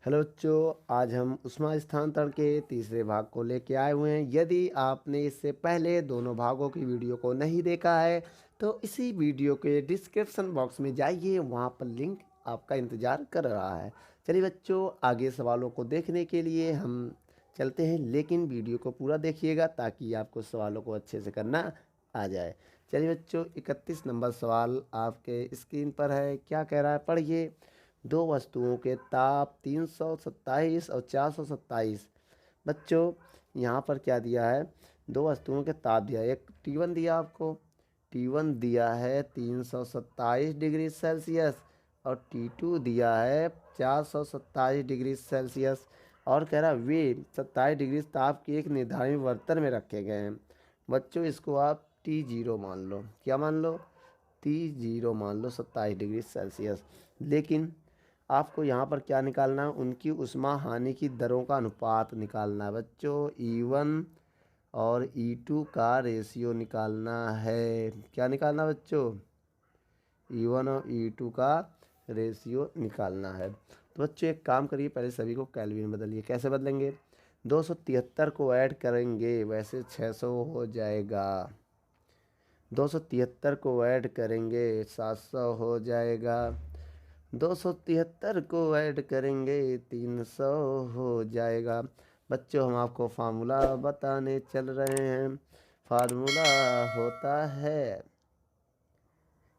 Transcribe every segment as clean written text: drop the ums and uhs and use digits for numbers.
Hello बच्चों, आज हम ऊष्मा स्थानांतरण के तीसरे भाग को लेके आए हुए हैं। यदि आपने इससे पहले दोनों भागों की वीडियो को नहीं देखा है तो इसी वीडियो के डिस्क्रिप्शन बॉक्स में जाइए, वहाँ पर लिंक आपका इंतज़ार कर रहा है। चलिए बच्चों, आगे सवालों को देखने के लिए हम चलते हैं, लेकिन वीडियो को पूरा देखिएगा ताकि आपको सवालों को अच्छे से करना आ जाए। चलिए बच्चों, 31 नंबर सवाल आपके स्क्रीन पर है। क्या कह रहा है, पढ़िए। दो वस्तुओं के ताप 327 और 427। बच्चों, यहाँ पर क्या दिया है, दो वस्तुओं के ताप दिया है। एक T1 दिया आपको, T1 दिया है 327 डिग्री सेल्सियस और T2 दिया है 427 डिग्री सेल्सियस। और कह रहा है वे 27 डिग्री ताप के एक निर्धारित बर्तन में रखे गए हैं। बच्चों, इसको आप T0 मान लो। क्या मान लो? T0 मान लो, 27 डिग्री सेल्सियस। लेकिन आपको यहाँ पर क्या निकालना है, उनकी ऊष्मा हानि की दरों का अनुपात निकालना है बच्चों। E1 और E2 का रेशियो निकालना है। क्या निकालना है बच्चों? E1 और E2 का रेशियो निकालना है। तो बच्चों एक काम करिए, पहले सभी को केल्विन में बदलिए। कैसे बदलेंगे? 273 को ऐड करेंगे, वैसे 600 हो जाएगा। 273 को ऐड करेंगे 700 हो जाएगा। 273 को ऐड करेंगे 300 हो जाएगा। बच्चों, हम आपको फार्मूला बताने चल रहे हैं। फार्मूला होता है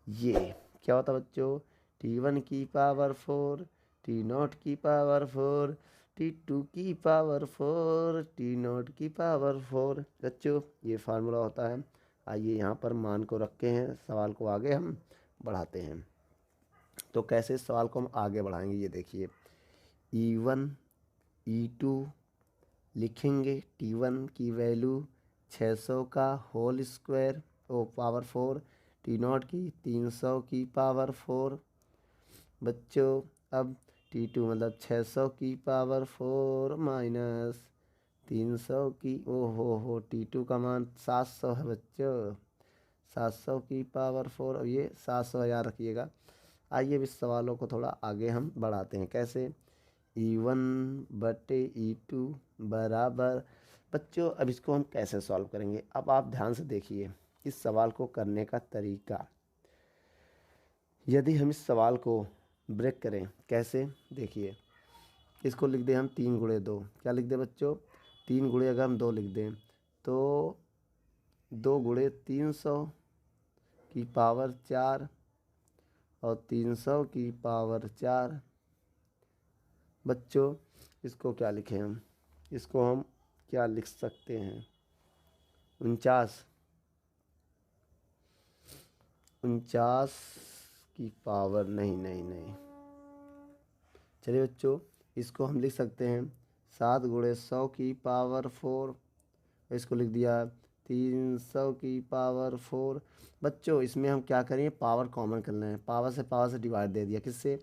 ये। क्या होता है बच्चों? T1 की पावर 4, T0 की पावर 4, T2 की पावर 4, T0 की पावर 4। बच्चों, ये फार्मूला होता है। आइए यहाँ पर मान को रखे हैं, सवाल को आगे हम बढ़ाते हैं। तो कैसे इस सवाल को हम आगे बढ़ाएंगे, ये देखिए। E1 E2 लिखेंगे। T1 की वैल्यू 600 का होल स्क्वायर ओ पावर 4, T0 की 300 की पावर 4। बच्चों, अब T2 मतलब 600 की पावर 4 माइनस 300 की, ओ हो T2 का मान 700 है बच्चों। 700 की पावर 4, और ये 700,000 रखिएगा। आइए अब इस सवालों को थोड़ा आगे हम बढ़ाते हैं। कैसे? E1 बटे E2 बराबर। बच्चों, अब इसको हम कैसे सॉल्व करेंगे, अब आप ध्यान से देखिए इस सवाल को करने का तरीका। यदि हम इस सवाल को ब्रेक करें, कैसे? देखिए, इसको लिख दें हम 3 × 2। क्या लिख दें बच्चों? 3 अगर हम 2 लिख दें तो 2 × 300 की पावर 4 और 300 की पावर 4। बच्चों, इसको क्या लिखें हम? इसको हम क्या लिख सकते हैं? 49 की पावर नहीं नहीं नहीं। चलिए बच्चों, इसको हम लिख सकते हैं 7 × 100 की पावर 4। इसको लिख दिया 300 की पावर 4। बच्चों, इसमें हम क्या करें, पावर कॉमन कर लें। पावर से डिवाइड दे दिया, किससे?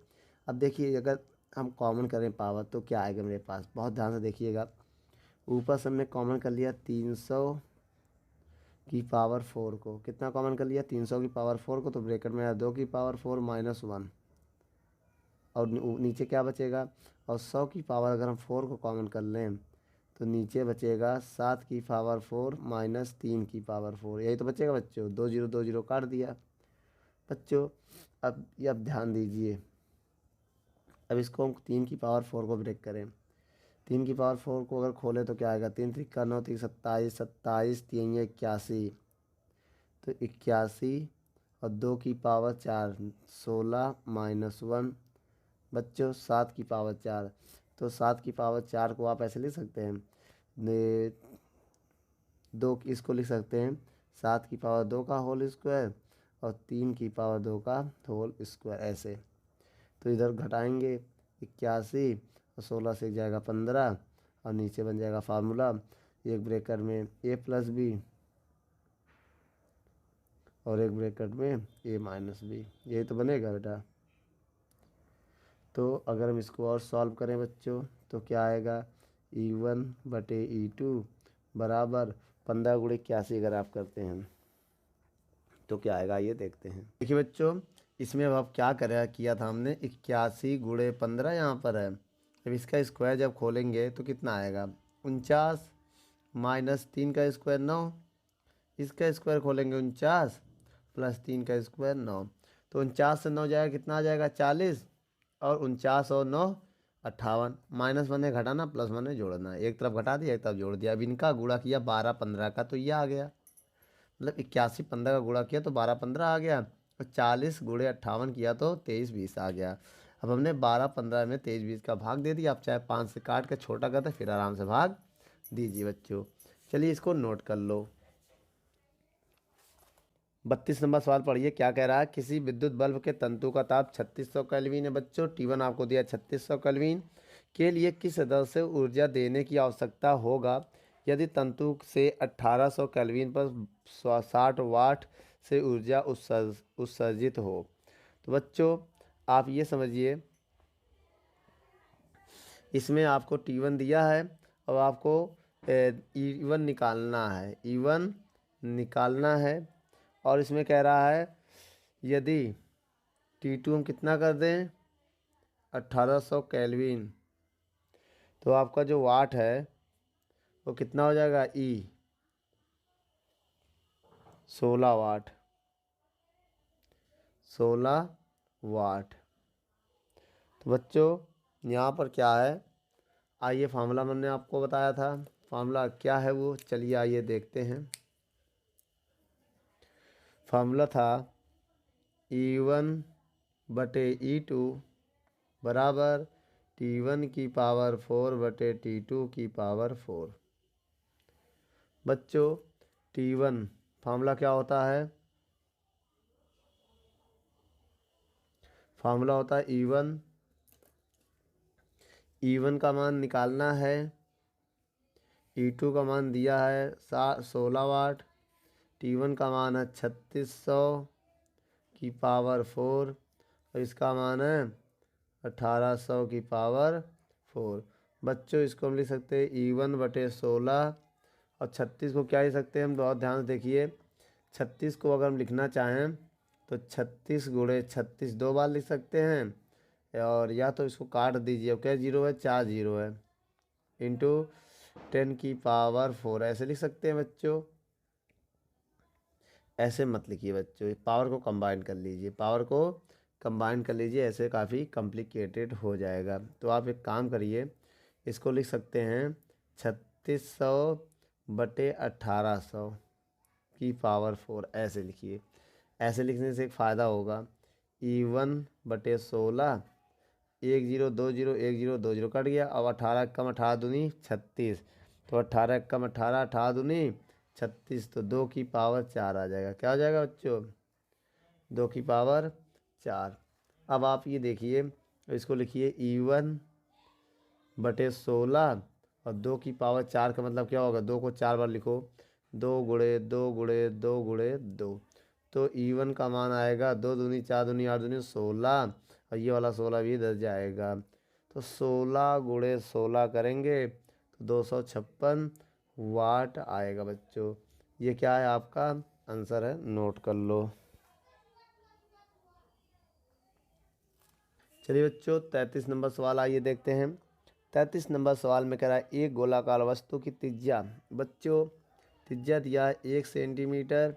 अब देखिए, अगर हम कॉमन करें पावर तो क्या आएगा मेरे पास, बहुत ध्यान से देखिएगा। ऊपर से हमने कॉमन कर लिया 300 की पावर 4 को। कितना कॉमन कर लिया? 300 की पावर 4 को। तो ब्रैकेट में आया 2 की पावर 4 माइनस 1, और नीचे क्या बचेगा? और 100 की पावर अगर हम 4 को कॉमन कर लें तो नीचे बचेगा 7 की पावर 4 माइनस 3 की पावर 4। यही तो बचेगा बच्चों। 2 0 काट दिया। बच्चों, अब ध्यान दीजिए। अब इसको हम 3 की पावर 4 को ब्रेक करें। 3 की पावर 4 को अगर खोले तो क्या आएगा? 3 3 9 3 27, 27 3 81। तो 81 और 2 की पावर 4 16 माइनस 1। बच्चों, 7 की पावर 4। तो 7 की पावर 4 को आप ऐसे लिख सकते हैं, दो इसको लिख सकते हैं 7 की पावर 2 का होल स्क्वायर और 3 की पावर 2 का होल स्क्वायर, ऐसे। तो इधर घटाएंगे 81 और 16 से जाएगा 15, और नीचे बन जाएगा फार्मूला, एक ब्रैकेट में a+b और एक ब्रैकेट में a-b। यही तो बनेगा बेटा। तो अगर हम इसको और सॉल्व करें बच्चों तो क्या आएगा? E1 बटे E2 बराबर 15 × 81 अगर आप करते हैं तो क्या आएगा, ये देखते हैं। देखिए बच्चों, इसमें अब आप क्या किया था हमने, 81 × 15 यहाँ पर है। जब इसका स्क्वायर जब खोलेंगे तो कितना आएगा 49 माइनस 3 का स्क्वायर 9, इसका स्क्वायर खोलेंगे 49 प्लस 3 का स्क्वायर 9, तो 49 से 9 जाएगा कितना आ जाएगा 40, और 49 और 9 58, माइनस बने घटाना प्लस बने जोड़ना, एक तरफ घटा दिया एक तरफ जोड़ दिया। अब इनका गुणा किया 12 15 का तो ये आ गया, मतलब 81 15 का गुणा किया तो 12 15 आ गया, और 40 गुणे 58 किया तो 23 20 आ गया। अब हमने 12 15 में 23 20 का भाग दे दिया। आप चाहे 5 से काट के छोटा करते फिर आराम से भाग दीजिए बच्चों। चलिए इसको नोट कर लो। 32 नंबर सवाल पढ़िए क्या कह रहा है। किसी विद्युत बल्ब के तंतु का ताप 3600 केल्विन है बच्चों। T1 आपको दिया 3600 केल्विन के लिए किस दर से ऊर्जा देने की आवश्यकता होगा यदि तंतु से 1800 केल्विन पर 60 वाट से ऊर्जा उत्सर्जित हो। तो बच्चों आप ये समझिए, इसमें आपको T1 दिया है और आपको E1 निकालना है, E1 निकालना है। और इसमें कह रहा है यदि T2 हम कितना कर दें 1800 केल्विन, तो आपका जो वाट है वो कितना हो जाएगा E 16 वाट, 16 वाट। तो बच्चों यहाँ पर क्या है, आइए फार्मूला मैंने आपको बताया था, फार्मूला क्या है वो चलिए आइए देखते हैं। फार्मूला था E1 बटे E2 बराबर T1 की पावर 4 बटे T2 की पावर 4। बच्चों T1 फार्मूला क्या होता है, फार्मूला होता है E1 का मान निकालना है, E2 का मान दिया है 16 वाट, T1 का मान है 3600 की पावर 4 और इसका मान है 1800 की पावर 4। बच्चों इसको हम लिख सकते हैं E1 बटे 16 और 36 को क्या लिख सकते हैं हम, बहुत ध्यान से देखिए। 36 को अगर हम लिखना चाहें तो 36 गुणे 36 दो बार लिख सकते हैं, और या तो इसको काट दीजिए, क्या जीरो है 4 जीरो है, इंटू 10 की पावर 4 ऐसे लिख सकते हैं बच्चों। ऐसे मत लिखिए बच्चों, पावर को कंबाइन कर लीजिए, पावर को कंबाइन कर लीजिए, ऐसे काफ़ी कॉम्प्लिकेटेड हो जाएगा। तो आप एक काम करिए, इसको लिख सकते हैं 3600 बटे 1800 की पावर 4 ऐसे लिखिए। ऐसे लिखने से एक फ़ायदा होगा, E1 बटे 16, 1 0 2 0 1 0 2 0 कट गया। अब 18 कम 18 दूनी 36, तो 18 कम 18 18 दूनी 36, तो 2 की पावर 4 आ जाएगा। क्या हो जाएगा बच्चों 2 की पावर 4। अब आप ये देखिए, इसको लिखिए E1 बटे 16 और 2 की पावर 4 का मतलब क्या होगा, 2 को 4 बार लिखो, 2 गुणे 2 गुणे 2 गुणे 2, तो E1 का मान आएगा 2 दूनी 4 दूनी 8 दूनी 16, और ये वाला 16 भी इधर जाएगा, तो 16 गुणे 16 करेंगे तो 256 वाट आएगा बच्चों। ये क्या है आपका आंसर है, नोट कर लो। चलिए बच्चों 33 नंबर सवाल आइए देखते हैं। 33 नंबर सवाल में कह रहा है एक गोलाकार वस्तु की त्रिज्या, बच्चों त्रिज्या दिया है 1 सेंटीमीटर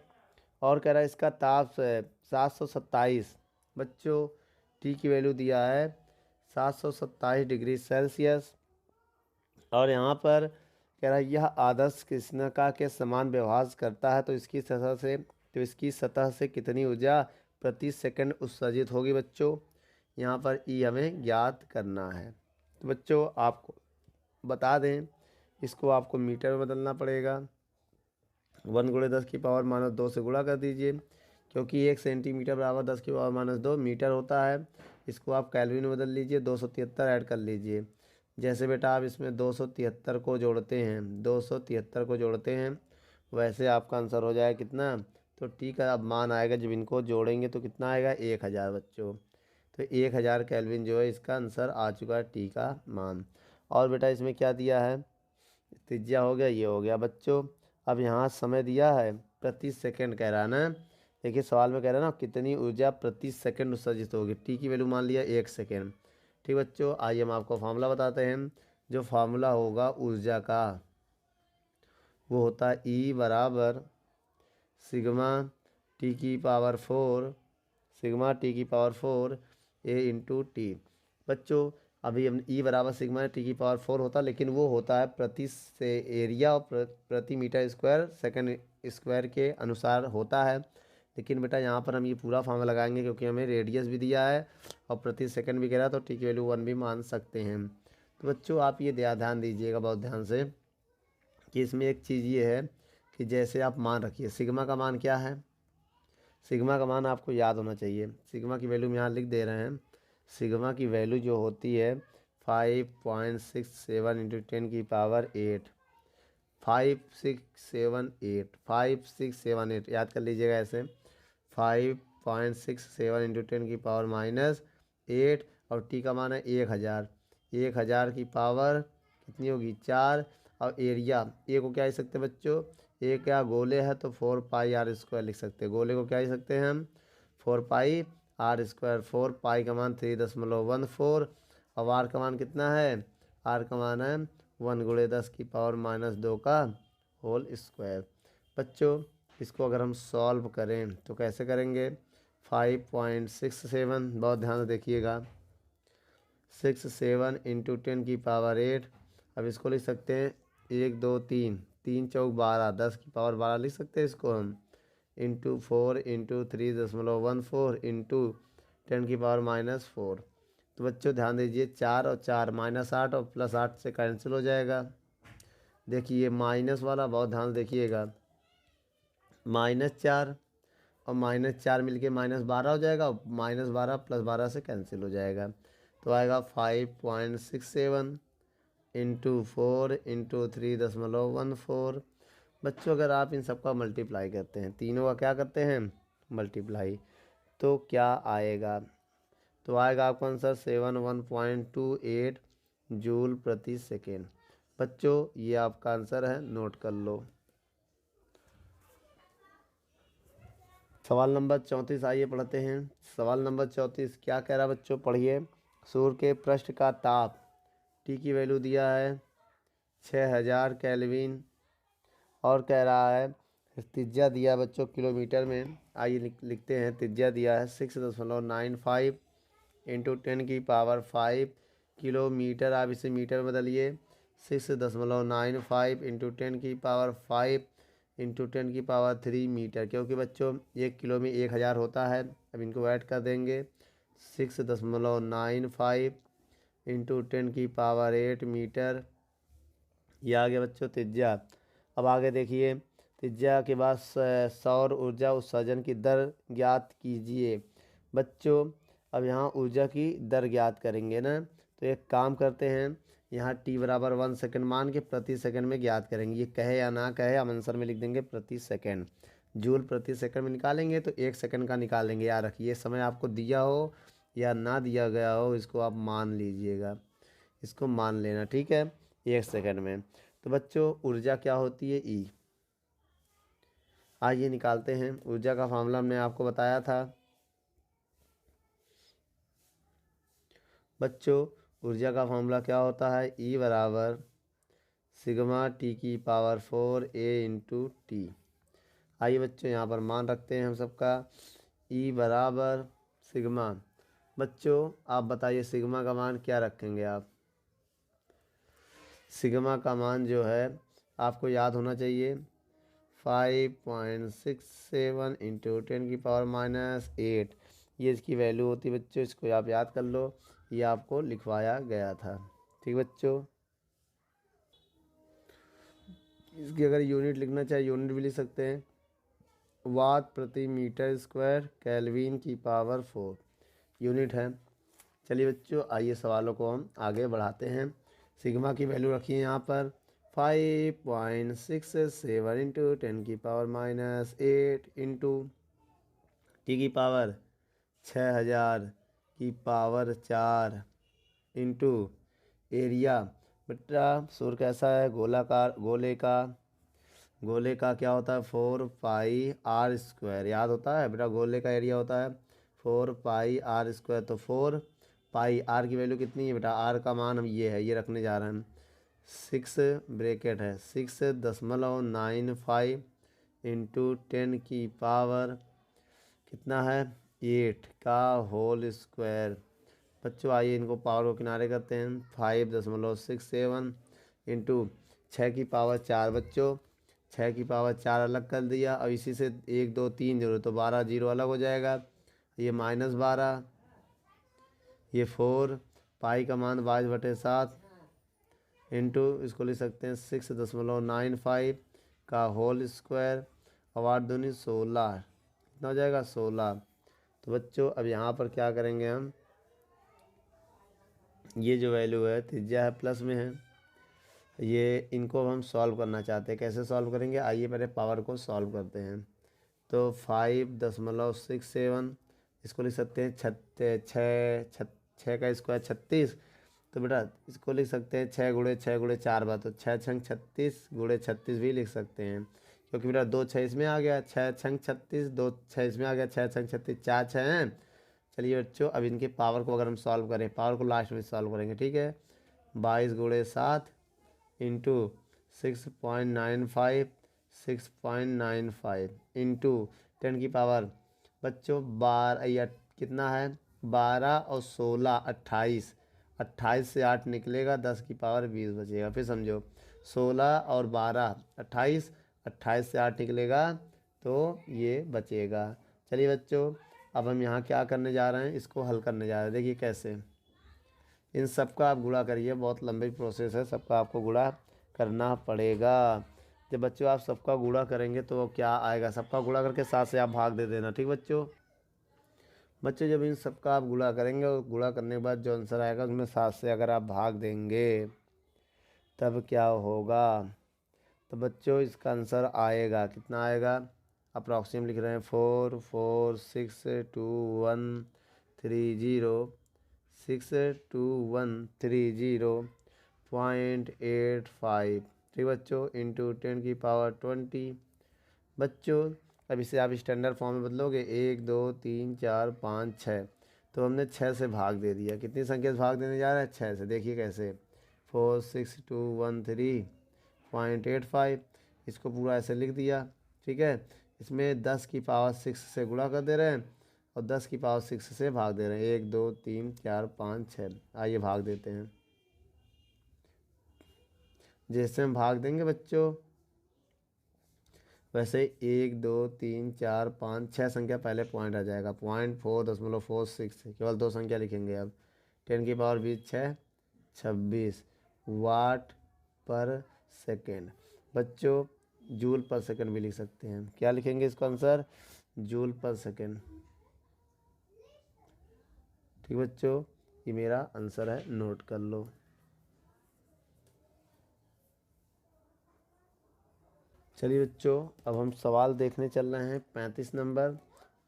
और कह रहा है इसका ताप है 727। बच्चों टी की वैल्यू दिया है 727 डिग्री सेल्सियस, और यहाँ पर कह रहा है यह आदर्श कृष्णिका के समान व्यवहार करता है, तो इसकी सतह से कितनी ऊर्जा प्रति सेकंड उत्सर्जित होगी बच्चों। यहाँ पर ई हमें ज्ञात करना है। तो बच्चों आपको बता दें, इसको आपको मीटर में बदलना पड़ेगा, 1 गुणे 10 की पावर माइनस 2 से गुणा कर दीजिए, क्योंकि 1 सेंटीमीटर बराबर 10 की पावर माइनस 2 मीटर होता है। इसको आप केल्विन में बदल लीजिए, 273 ऐड कर लीजिए। जैसे बेटा आप इसमें 273 को जोड़ते हैं, 273 को जोड़ते हैं, वैसे आपका आंसर हो जाएगा कितना, तो टी का अब मान आएगा, जब इनको जोड़ेंगे तो कितना आएगा 1000 बच्चों। तो 1000 केल्विन जो है इसका आंसर आ चुका है टी का मान। और बेटा इसमें क्या दिया है, त्रिज्या हो गया, ये हो गया बच्चों। अब यहाँ समय दिया है प्रति सेकंड कह रहा है ना, देखिए सवाल में कह रहा है ना कितनी ऊर्जा प्रति सेकंड उत्सर्जित होगी। टी की वैल्यू मान लिया 1 सेकंड, ठीक बच्चों, आइए हम आपको फार्मूला बताते हैं। जो फार्मूला होगा ऊर्जा का वो होता है ई बराबर सिग्मा टी की पावर 4, सिग्मा टी की पावर 4 ए इंटू टी। बच्चों अभी हम ई बराबर सिग्मा टी की पावर 4 होता, लेकिन वो होता है प्रति से एरिया और प्रति मीटर स्क्वायर सेकंड स्क्वायर के अनुसार होता है। लेकिन बेटा यहाँ पर हम ये पूरा फार्मूला लगाएंगे क्योंकि हमें रेडियस भी दिया है और प्रति सेकंड भी कह रहा है, तो टी की वैल्यू 1 भी मान सकते हैं। तो बच्चों आप ये ध्यान दीजिएगा बहुत ध्यान से कि इसमें एक चीज़ ये है कि जैसे आप मान रखिए सिग्मा का मान क्या है, सिग्मा का मान आपको याद होना चाहिए। सिग्मा की वैल्यू हम यहाँ लिख दे रहे हैं। सिग्मा की वैल्यू जो होती है 5.67 इंटू 10 की पावर 8, 5678 याद कर लीजिएगा ऐसे। 5.67 इंटू 10 की पावर -8 और टी का मान है 1000। 1000 की पावर कितनी होगी 4। और एरिया ए को क्या लिख सकते हैं बच्चों, ए क्या गोले है तो 4πr² लिख सकते हैं। गोले को क्या लिख सकते हैं हम 4πr²। 4 का मान 3.14 और आर का मान कितना है, आर का मान है 1 गुणे 10 की पावर -2 का होल स्क्वायर। बच्चों इसको अगर हम सॉल्व करें तो कैसे करेंगे, 5.67 बहुत ध्यान से देखिएगा, 67 इंटू 10 की पावर 8। अब इसको लिख सकते हैं 1 2 3, 3 चौक 12, 10 की पावर 12 लिख सकते हैं इसको हम, इंटू 4 इंटू 3.14 इंटू 10 की पावर -4। तो बच्चों ध्यान दीजिए 4 और 4 -8 और +8 से कैंसिल हो जाएगा। देखिए माइनस वाला बहुत ध्यान से देखिएगा, -4 और -4 मिलके -12 हो जाएगा, -12 +12 से कैंसिल हो जाएगा। तो आएगा 5.67 इंटू 4 इंटू 3.14। बच्चों अगर आप इन सबका मल्टीप्लाई करते हैं, तीनों का क्या करते हैं मल्टीप्लाई, तो क्या आएगा, तो आएगा आपका आंसर 71.28 जूल प्रति सेकेंड। बच्चों ये आपका आंसर है, नोट कर लो। सवाल नंबर 34 आइए पढ़ते हैं। सवाल नंबर 34 क्या कह रहा है बच्चों, पढ़िए। सूर्य के पृष्ठ का ताप टी की वैल्यू दिया है 6000 केल्विन और कह रहा है त्रिज्या दिया है बच्चों किलोमीटर में। आइए लिखते हैं, त्रिज्या दिया है 6.95 इंटू 10 की पावर 5 किलोमीटर। आप इसे मीटर बदलिए, 6.95 इंटू 10 की पावर 5 इंटू 10 की पावर 3 मीटर, क्योंकि बच्चों 1 किलो में 1000 होता है। अब इनको ऐड कर देंगे, 6.95 इंटू 10 की पावर 8 मीटर। ये आ गया बच्चों त्रिज्या। अब आगे देखिए, त्रिज्या के बाद सौर ऊर्जा उत्सर्जन की दर ज्ञात कीजिए। बच्चों अब यहाँ ऊर्जा की दर ज्ञात करेंगे ना, तो एक काम करते हैं, यहाँ t बराबर 1 सेकंड मान के प्रति सेकंड में ज्ञात करेंगे। ये कहे या ना कहे हम आंसर में लिख देंगे प्रति सेकंड। जूल प्रति सेकंड में निकालेंगे तो 1 सेकंड का निकालेंगे। याद रखिए समय आपको दिया हो या ना दिया गया हो, इसको आप मान लीजिएगा, इसको मान लेना, ठीक है, 1 सेकंड में। तो बच्चों ऊर्जा क्या होती है ई, आइए निकालते हैं। ऊर्जा का फार्मूला हमने आपको बताया था बच्चों। ऊर्जा का फार्मूला क्या होता है, ई बराबर सिग्मा टी की पावर 4 ए इंटू टी। आइए बच्चों यहाँ पर मान रखते हैं हम सबका, ई बराबर सिग्मा। बच्चों आप बताइए सिग्मा का मान क्या रखेंगे आप, सिग्मा का मान जो है आपको याद होना चाहिए 5.67 इंटू 10 की पावर -8, ये इसकी वैल्यू होती है बच्चों। इसको आप याद कर लो, ये आपको लिखवाया गया था, ठीक बच्चों। इसकी अगर यूनिट लिखना चाहे यूनिट भी लिख सकते हैं, वाट प्रति मीटर स्क्वायर केल्विन की पावर 4 यूनिट है। चलिए बच्चों आइए सवालों को हम आगे बढ़ाते हैं। सिग्मा की वैल्यू रखिए यहाँ पर 5.67 इंटू 10 की पावर -8 इंटू टी की पावर 6000 की पावर 4 इंटू एरिया। बेटा सूर्य कैसा है, गोलाकार, गोले का क्या होता है 4πr², याद होता है बेटा, गोले का एरिया होता है 4πr², तो 4 पाई आर की वैल्यू कितनी है बेटा, आर का मान हम ये है, ये रखने जा रहे हैं। 6 ब्रैकेट है 6.95 इंटू 10 की पावर कितना है 8 का होल स्क्वायर। बच्चों आइए इनको पावर को किनारे करते हैं। 5.67 इंटू 6 की पावर 4 बच्चों, 6 की पावर 4 अलग कर दिया। अब इसी से 1 2 3 जोड़ो तो 12 जीरो अलग हो जाएगा, ये -12, ये 4 पाई का मान 22/7 इंटू इसको लिख सकते हैं 6.95 का होल स्क्वायर और 8 दूनी 16, कितना हो जाएगा 16। तो बच्चों अब यहाँ पर क्या करेंगे हम, ये जो वैल्यू है त्रिज्या है प्लस में है, ये इनको हम सॉल्व करना चाहते हैं। कैसे सॉल्व करेंगे, आइए पहले पावर को सॉल्व करते हैं। तो 5.67 इसको लिख सकते हैं छः का स्क्वायर 36। तो बेटा इसको लिख सकते हैं 6 × 6 × 4 बार, तो 6×6 = 36 × 36 भी लिख सकते हैं, क्योंकि बेटा 2 6 इसमें आ गया, 6×6 = 36, 2 6 इसमें आ गया, 6×6 = 36, 4 6 हैं। चलिए बच्चों अब इनके पावर को अगर हम सॉल्व करें, पावर को लास्ट में सॉल्व करेंगे, ठीक है। 22 × 7 इंटू 6.95 इंटू 10 की पावर बच्चों 12 या कितना है 12 और 16 28, 28 से 8 निकलेगा, 10 की पावर 20 बचेगा। फिर समझो 16 और 12 28, 28 से 8 निकलेगा तो ये बचेगा। चलिए बच्चों अब हम यहाँ क्या करने जा रहे हैं, इसको हल करने जा रहे हैं। देखिए कैसे, इन सब का आप गुणा करिए, बहुत लंबी प्रोसेस है, सबका आपको गुणा करना पड़ेगा। जब बच्चों आप सबका गुणा करेंगे तो क्या आएगा, सबका गुणा करके 7 से आप भाग दे देना, ठीक बच्चों। बच्चों जब इन सबका आप गुणा करेंगे और गुणा करने के बाद जो आंसर आएगा उसमें 7 से अगर आप भाग देंगे तब क्या होगा, तो बच्चों इसका आंसर आएगा कितना आएगा, अप्रॉक्सीमेट लिख रहे हैं 4462130 ठीक बच्चों, इंटू 10 की पावर 20। बच्चों अब इसे आप स्टैंडर्ड फॉर्म में बदलोगे, 1 2 3 4 5 6, तो हमने 6 से भाग दे दिया। कितनी संख्या से भाग देने जा रहा है, 6 से। देखिए कैसे 46213.85, इसको पूरा ऐसे लिख दिया, ठीक है। इसमें 10 की पावर 6 से गुणा कर दे रहे हैं और 10 की पावर 6 से भाग दे रहे हैं, 1 2 3 4 5 6। आइए भाग देते हैं। जैसे हम भाग देंगे बच्चों वैसे 1 2 3 4 5 6 संख्या पहले पॉइंट आ जाएगा, 0.446, केवल 2 संख्या लिखेंगे। अब 10 की पावर 20 6 26 वाट पर सेकेंड। बच्चों जूल पर सेकेंड भी लिख सकते हैं, क्या लिखेंगे इसका आंसर, जूल पर सेकेंड। ठीक बच्चों ये मेरा आंसर है, नोट कर लो। चलिए बच्चों अब हम सवाल देखने चल रहे हैं 35 नंबर।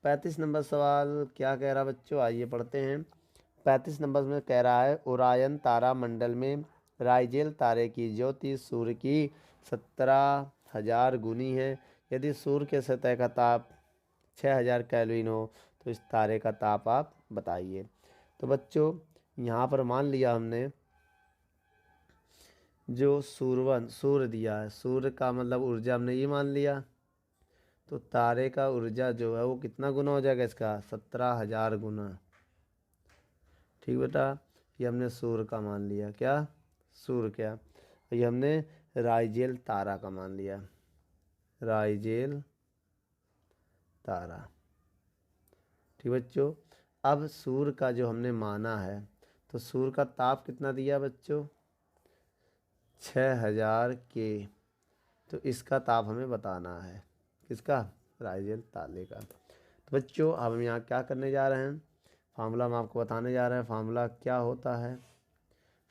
35 नंबर सवाल क्या कह रहा है बच्चों, आइए पढ़ते हैं। 35 नंबर में कह रहा है ओरायन तारा मंडल में राइजेल तारे की ज्योति सूर्य की 17,000 गुनी है। यदि सूर्य के सतह का ताप 6,000 केल्विन हो तो इस तारे का ताप आप बताइए। तो बच्चों यहाँ पर मान लिया हमने जो सूर्य दिया है, सूर्य का मतलब ऊर्जा हमने ये मान लिया, तो तारे का ऊर्जा जो है वो कितना गुना हो जाएगा इसका, 17,000 गुना। ठीक बेटा ये हमने सूर्य का मान लिया, क्या सूर्य, क्या ये हमने राइजेल तारा का मान लिया, राइजेल तारा। ठीक बच्चों अब सूर्य का जो हमने माना है, तो सूर्य का ताप कितना दिया बच्चों, 6,000 के, तो इसका ताप हमें बताना है, किसका, राइजेल तारे का। तो बच्चों अब हम यहाँ क्या करने जा रहे हैं, फार्मूला हम आपको बताने जा रहे हैं। फार्मूला क्या होता है,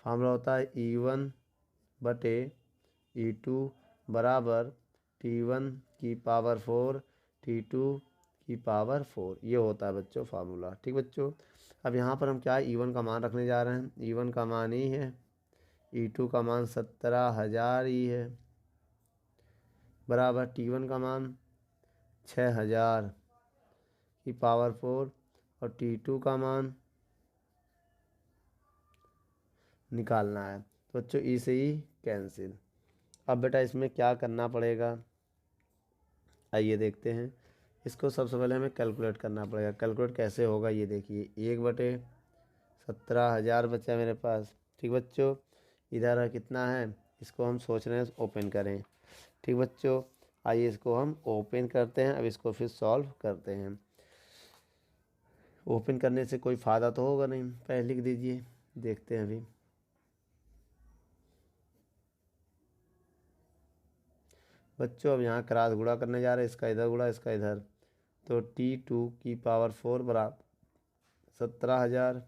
फार्मूला होता है E1/E2 बराबर T1 की पावर 4 T2 की पावर 4, ये होता है बच्चों फार्मूला। ठीक बच्चों अब यहाँ पर हम क्या E1 का मान रखने जा रहे हैं, E1 का मान ही है, E2 का मान 17,000 ही है, बराबर T1 का मान 6,000 की पावर 4 और T2 का मान निकालना है। तो बच्चों ई से ई कैंसिल। अब बेटा इसमें क्या करना पड़ेगा, आइए देखते हैं। इसको सबसे पहले हमें कैलकुलेट करना पड़ेगा। कैलकुलेट कैसे होगा ये देखिए, 1/17,000 बचा मेरे पास। ठीक बच्चों, इधर कितना है, इसको हम सोच रहे हैं ओपन करें। ठीक बच्चों, आइए इसको हम ओपन करते हैं। अब इसको फिर सॉल्व करते हैं। ओपन करने से कोई फ़ायदा तो होगा नहीं, पहले लिख दीजिए, देखते हैं अभी। बच्चों अब यहाँ क्रॉस गुणा करने जा रहे हैं, इसका इधर गुणा इसका इधर, तो T2⁴ बराबर 17,000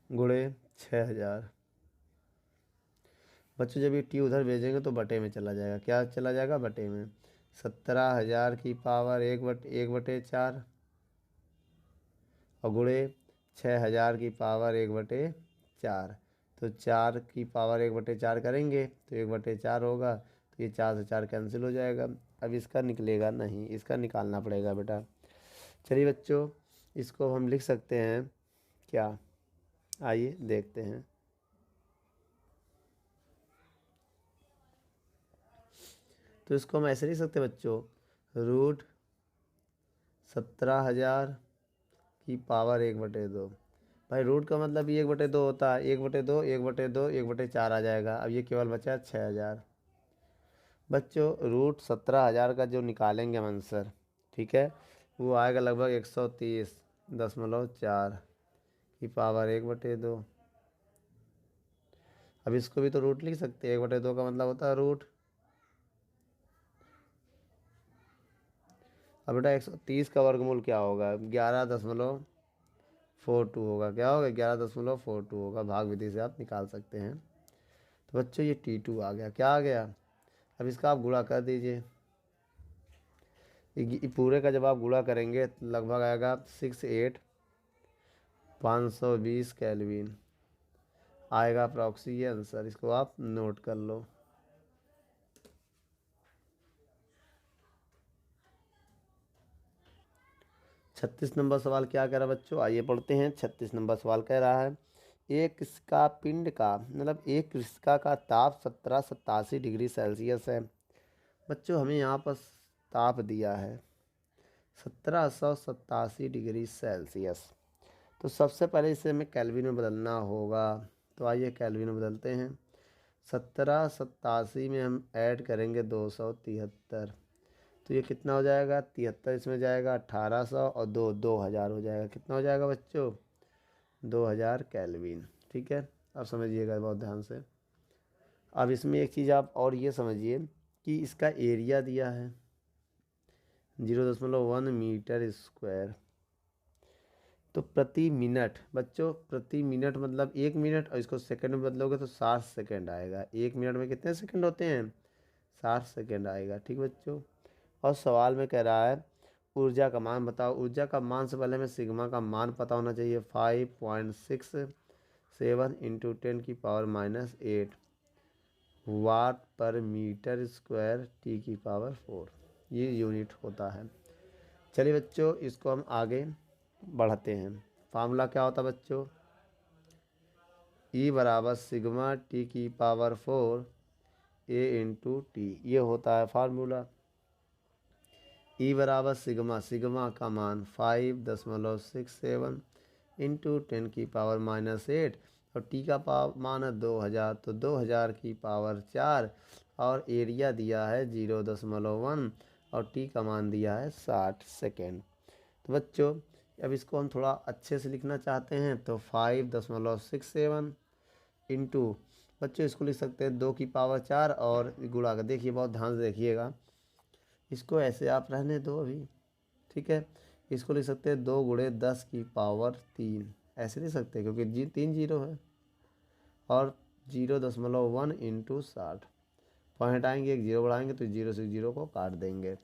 गुणे 6,000। बच्चों जब ये टी उधर भेजेंगे तो बटे में चला जाएगा, क्या चला जाएगा, बटे में। 17,000 की पावर 1/4 और गुणे 6,000 की पावर 1/4। तो 4 की पावर 1/4 करेंगे तो 1/4 होगा, तो ये 4 से 4 कैंसिल हो जाएगा। अब इसका निकलेगा नहीं, इसका निकालना पड़ेगा बेटा। चलिए बच्चों, इसको हम लिख सकते हैं क्या, आइए देखते हैं। तो इसको हम ऐसे लिख सकते हैं बच्चों, √17,000 की पावर 1/2। भाई रूट का मतलब ये 1/2 होता है, 1/2 1/2 1/4 आ जाएगा। अब ये केवल बचा 6,000। बच्चों √17,000 का जो निकालेंगे हम आंसर, ठीक है, वो आएगा लगभग 130.4 की पावर 1/2। अब इसको भी तो रूट लिख सकते हैं, 1/2 का मतलब होता है रूट। अब बेटा 130 का वर्गमूल क्या होगा, 11.42 होगा। क्या होगा, 11.42 होगा। भाग विधि से आप निकाल सकते हैं। तो बच्चों ये T2 आ गया, क्या आ गया। अब इसका आप गुणा कर दीजिए। पूरे का जब आप गुणा करेंगे तो लगभग आएगा 68,520 केल्विन आएगा अप्रॉक्सी ये आंसर। इसको आप नोट कर लो। छत्तीस नंबर सवाल क्या कह रहा है बच्चों, आइए पढ़ते हैं। 36 नंबर सवाल कह रहा है, एक इसका पिंड का मतलब एक कृषिका का ताप 1787 डिग्री सेल्सियस है। बच्चों हमें यहाँ पर ताप दिया है 1787 डिग्री सेल्सियस। तो सबसे पहले इसे हमें केल्विन में बदलना होगा। तो आइए केल्विन में बदलते हैं। 1787 में हम ऐड करेंगे 273, तो ये कितना हो जाएगा, 73 इसमें जाएगा, 1800 और 2000 हो जाएगा। कितना हो जाएगा बच्चों, 2000 केल्विन। ठीक है, अब समझिएगा बहुत ध्यान से। अब इसमें एक चीज़ आप और ये समझिए कि इसका एरिया दिया है 0.1 मीटर स्क्वायर। तो प्रति मिनट बच्चों, प्रति मिनट मतलब 1 मिनट, और इसको सेकंड में बदलोगे तो 60 सेकंड आएगा। 1 मिनट में कितने सेकंड होते हैं, 60 सेकंड आएगा। ठीक बच्चों, और सवाल में कह रहा है ऊर्जा का मान बताओ। ऊर्जा का मान से पहले हमें सिग्मा का मान पता होना चाहिए। 5.67 इंटू 10⁻⁻8 वाट पर मीटर स्क्वायर T⁴ ये यूनिट होता है। चलिए बच्चों, इसको हम आगे बढ़ाते हैं। फार्मूला क्या होता है बच्चों, E बराबर sigma T⁴ A into T, ये होता है फार्मूला। ई बराबर सिग्मा, सिग्मा का मान 5.67 इंटू 10⁻⁻8 और टी का मान है 2000, तो 2000 की पावर 4 और एरिया दिया है 0.1 और टी का मान दिया है 60 सेकेंड। तो बच्चों अब इसको हम थोड़ा अच्छे से लिखना चाहते हैं, तो 5.67 इंटू, बच्चों इसको लिख सकते हैं 2 की पावर 4 और गुणा का। देखिए बहुत ध्यान से देखिएगा, इसको ऐसे आप रहने दो अभी, ठीक है। इसको लिख सकते हैं 2 गुणे 10 की पावर 3, ऐसे लिख सकते हैं क्योंकि 3 जीरो है। और 0.1 इंटू 60, पॉइंट आएंगे, एक जीरो बढ़ाएंगे तो जीरो से जीरो को काट देंगे।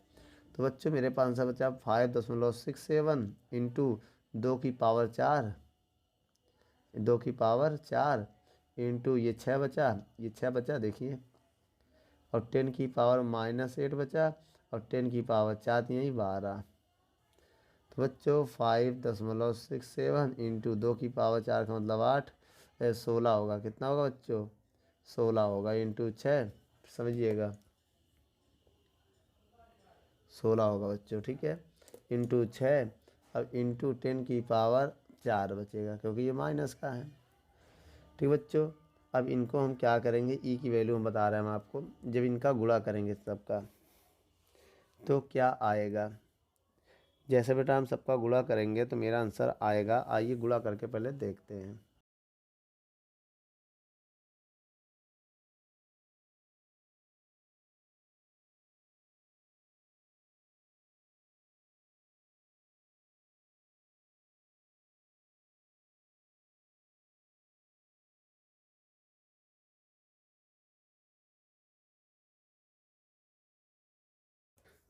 तो बच्चों मेरे पास आंसर बचा 5.67 इंटू 2 की पावर 4, 2 की पावर 4 इंटू ये 6 बचा, ये 6 बचा देखिए, और 10 की पावर -8 बचा, और 10 की पावर 4 यही 12। तो बच्चों 5.67 इंटू 2 की पावर 4 का मतलब 8 16 होगा। कितना होगा बच्चों? 16 होगा इंटू 6, समझिएगा 16 होगा बच्चों, ठीक है, इंटू 6। अब इंटू 10 की पावर 4 बचेगा, क्योंकि ये माइनस का है। ठीक बच्चों, अब इनको हम क्या करेंगे, ई की वैल्यू हम बता रहे हैं हम आपको, जब इनका गुणा करेंगे सबका तो क्या आएगा। जैसे बेटा हम सबका गुणा करेंगे तो मेरा आंसर आएगा, आइए गुणा करके पहले देखते हैं।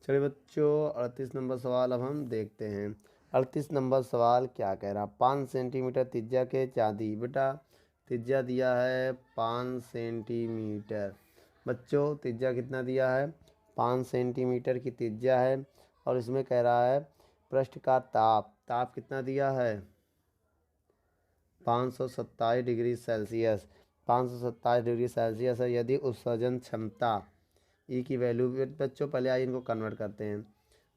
चलिए बच्चों, 38 नंबर सवाल अब हम देखते हैं। 38 नंबर सवाल क्या कह रहा, 5 सेंटीमीटर त्रिज्या के चांदी, बेटा त्रिज्या दिया है 5 सेंटीमीटर। बच्चों त्रिज्या कितना दिया है, 5 सेंटीमीटर की त्रिज्या है, और इसमें कह रहा है पृष्ठ का ताप, ताप कितना दिया है 527 डिग्री सेल्सियस, 527 डिग्री सेल्सियस है। यदि उत्सर्जन क्षमता ई की वैल्यू, बच्चों पहले आइए इनको कन्वर्ट करते हैं।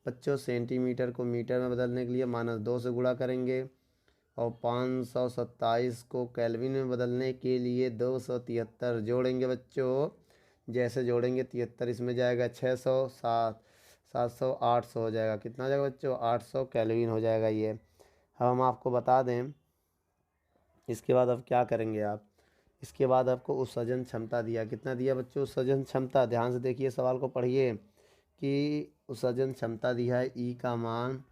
बच्चों सेंटीमीटर को मीटर में बदलने के लिए -2 से गुणा करेंगे, और 527 को केल्विन में बदलने के लिए 273 जोड़ेंगे। बच्चों जैसे जोड़ेंगे 73 इसमें जाएगा, 600 7 700 800 हो जाएगा। कितना हो जाएगा बच्चों, 800 केल्विन हो जाएगा ये। अब हम आपको बता दें, इसके बाद अब क्या करेंगे आप, इसके बाद आपको उत्सर्जन क्षमता दिया, कितना दिया बच्चों उत्सर्जन क्षमता, ध्यान से देखिए सवाल को पढ़िए कि उत्सर्जन क्षमता दिया है ई का मान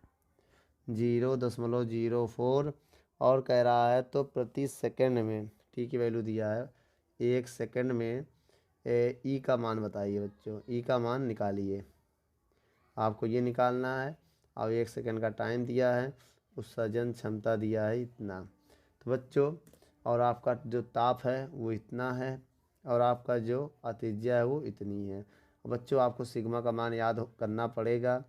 0.04, और कह रहा है तो प्रति सेकंड में टी की वैल्यू दिया है 1 सेकंड में ई का मान बताइए बच्चों, ई का मान निकालिए, आपको ये निकालना है। और 1 सेकंड का टाइम दिया है, उत्सर्जन क्षमता दिया है इतना। तो बच्चों और आपका जो ताप है वो इतना है, और आपका जो अतिज्या है वो इतनी है। बच्चों आपको सिग्मा का मान याद करना पड़ेगा,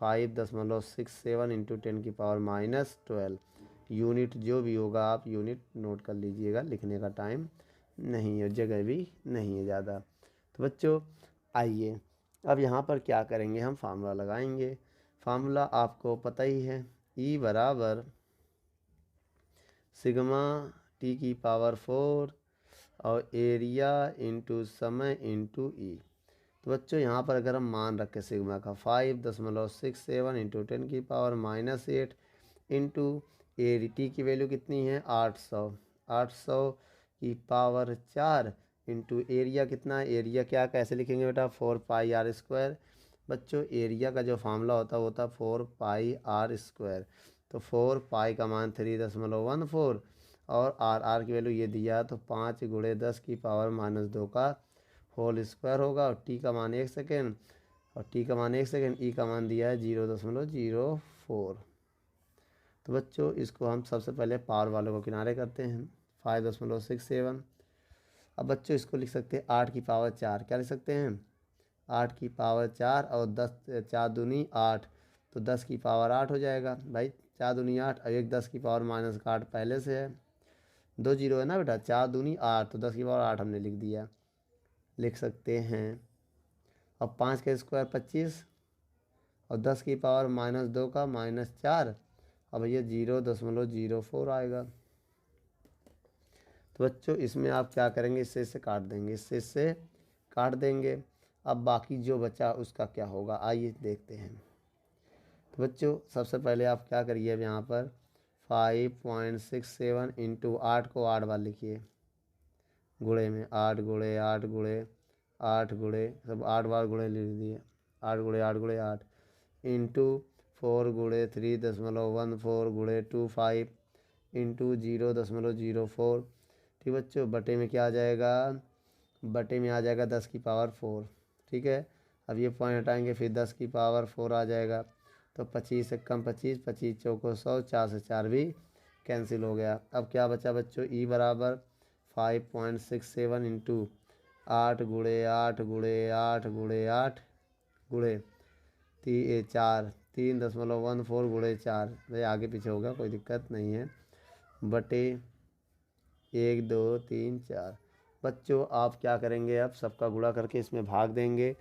5.67 इंटू 10⁻12। यूनिट जो भी होगा आप यूनिट नोट कर लीजिएगा, लिखने का टाइम नहीं है, जगह भी नहीं है ज़्यादा। तो बच्चों आइए अब यहाँ पर क्या करेंगे, हम फार्मूला लगाएंगे। फार्मूला आपको पता ही है, ई बराबर सिग्मा टी की पावर 4 और एरिया इंटू समय इंटू ई। तो बच्चों यहाँ पर अगर हम मान रखें सिग्मा का 5.67 इंटू 10⁻⁻8 इंटू ए टी की वैल्यू कितनी है 800 की पावर 4 इंटू एरिया कितना है, एरिया क्या कैसे लिखेंगे बेटा 4πr²। बच्चों एरिया का जो फार्मूला होता है 4πr²। तो 4 का मान 3.14, और आर की वैल्यू ये दिया तो 5 × 10 की पावर -2 का होल स्क्वायर होगा, और टी का मान 1 सेकेंड, और टी का मान 1 सेकेंड, ई का मान दिया है 0.04। तो बच्चों इसको हम सबसे पहले पावर वालों को किनारे करते हैं, 5.67। अब बच्चों इसको लिख सकते हैं 8 की पावर 4, क्या लिख सकते हैं 8 की पावर 4, और 10 4 दूनी 8, तो 10 की पावर 8 हो जाएगा भाई, 4 दूनी 8, और एक 10 की पावर -8 पहले से है, 2 जीरो है ना बेटा, 4 दूनी 8, तो 10 की पावर 8 हमने लिख दिया, लिख सकते हैं। अब 5 का स्क्वायर 25, और 10 की पावर -2 का -4, अब भैया 0.04 आएगा। तो बच्चों इसमें आप क्या करेंगे, इससे काट देंगे, इससे काट देंगे। अब बाकी जो बचा उसका क्या होगा, आइए देखते हैं। तो बच्चों सबसे पहले आप क्या करिए, अब यहाँ पर 5.67 इंटू 8 को 8 बार लिखिए, गुणे में 8 गुणे 8 गुणे 8 गुणे, सब 8 बार गुणे लिख दिए, 8 गुणे 8 गुणे 8 इंटू 4 गुणे 3.14 गुणे 25 इंटू 0.04। ठीक बच्चों बटे में क्या आ जाएगा, बटे में आ जाएगा 10 की पावर 4। ठीक है, अब ये पॉइंट हटाएंगे, फिर 10 की पावर 4 आ जाएगा, तो 25 से कम 25, 25 चौको 100, 4 से 4 भी कैंसिल हो गया। अब क्या बचा बच्चों, ई बराबर 5.67 इंटू 8 गुणे 8 गुणे 8 गुणे 8 गुणे 4 3.14 गुणे 4, भाई आगे पीछे होगा कोई दिक्कत नहीं है, बटे 1 2 3 4। बच्चों आप क्या करेंगे, अब सबका गुणा करके इसमें भाग देंगे।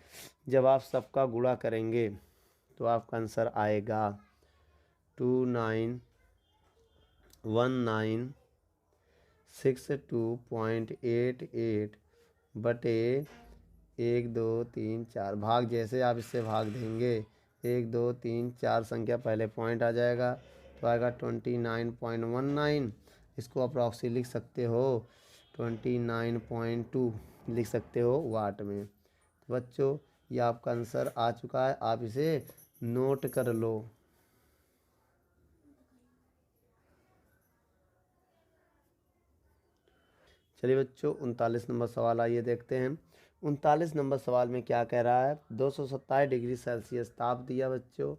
जब आप सबका गुणा करेंगे तो आपका आंसर आएगा 291962.88 बटे 1 2 3 4। भाग जैसे आप इससे भाग देंगे, 1 2 3 4 संख्या पहले पॉइंट आ जाएगा तो आएगा 29.19। इसको अप्रॉक्सी लिख सकते हो 29.2 लिख सकते हो वाट में। तो बच्चों ये आपका आंसर आ चुका है, आप इसे नोट कर लो। चलिए बच्चों 39 नंबर सवाल आइए देखते हैं। 39 नंबर सवाल में क्या कह रहा है, 227 डिग्री सेल्सियस ताप दिया बच्चों,